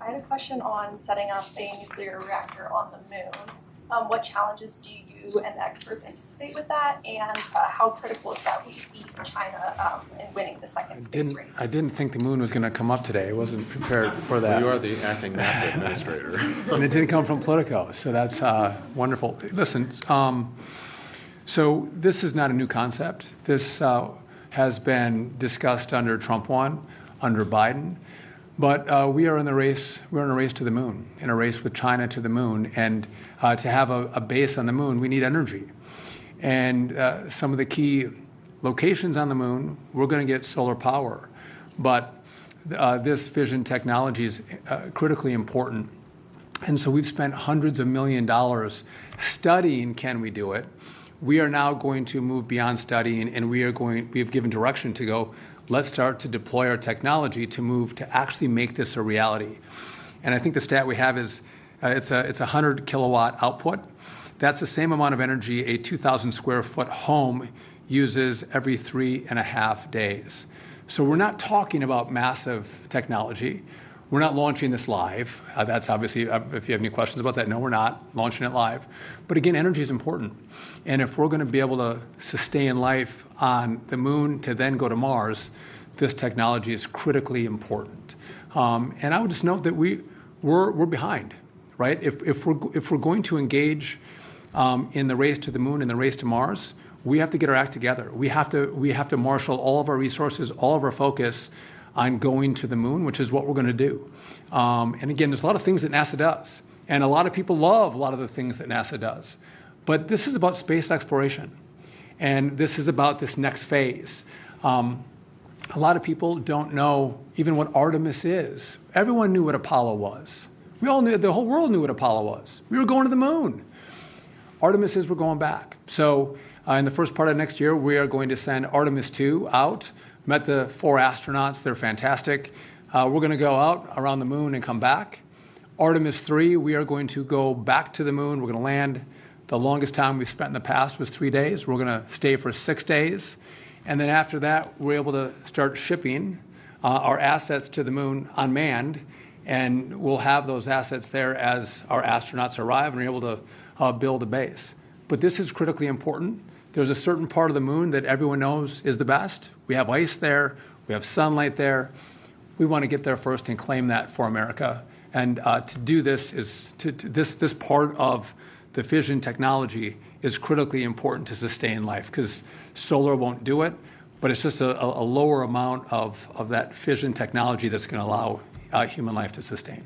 I had a question on setting up a nuclear reactor on the moon. What challenges do you and the experts anticipate with that, and how critical is that we beat China in winning the second space race? I didn't think the moon was going to come up today. I wasn't prepared for that. Well, you are the acting NASA administrator. And it didn't come from Politico, so that's wonderful. Listen, so this is not a new concept. This has been discussed under Trump 1, under Biden. But we are in the race. We're in a race to the moon, in a race with China to the moon. And to have a base on the moon, we need energy. And some of the key locations on the moon, we're going to get solar power. But this fission technology is critically important. And so we've spent hundreds of millions of dollars studying, can we do it? We are now going to move beyond studying, and we have given direction to go, let's start to deploy our technology to move to actually make this a reality. And I think the stat we have is it's a 100 kilowatt output. That's the same amount of energy a 2,000 square foot home uses every 3.5 days. So we're not talking about massive technology. We're not launching this live. That's obviously, if you have any questions about that, no, we're not launching it live. But again, energy is important. And if we're going to be able to sustain life on the moon to then go to Mars, this technology is critically important. And I would just note that we're behind, right? If we're going to engage in the race to the moon and the race to Mars, we have to get our act together. We have to marshal all of our resources, all of our focus on going to the moon, which is what we're going to do. And again, there's a lot of things that NASA does. And a lot of people love a lot of the things that NASA does. But this is about space exploration. And this is about this next phase. A lot of people don't know even what Artemis is. Everyone knew what Apollo was. We all knew, the whole world knew what Apollo was. We were going to the moon. Artemis is we're going back. So in the first part of next year, we are going to send Artemis 2 out. Met the 4 astronauts. They're fantastic. We're going to go out around the moon and come back. Artemis 3, we are going to go back to the moon. We're going to land. The longest time we've spent in the past was 3 days. We're going to stay for 6 days. And then after that, we're able to start shipping our assets to the moon unmanned. And we'll have those assets there as our astronauts arrive and are able to build a base. But this is critically important. There's a certain part of the moon that everyone knows is the best. We have ice there. We have sunlight there. We want to get there first and claim that for America. And to do this is this part of the fission technology is critically important to sustain life, because solar won't do it, but it's just a lower amount of that fission technology that's going to allow human life to sustain.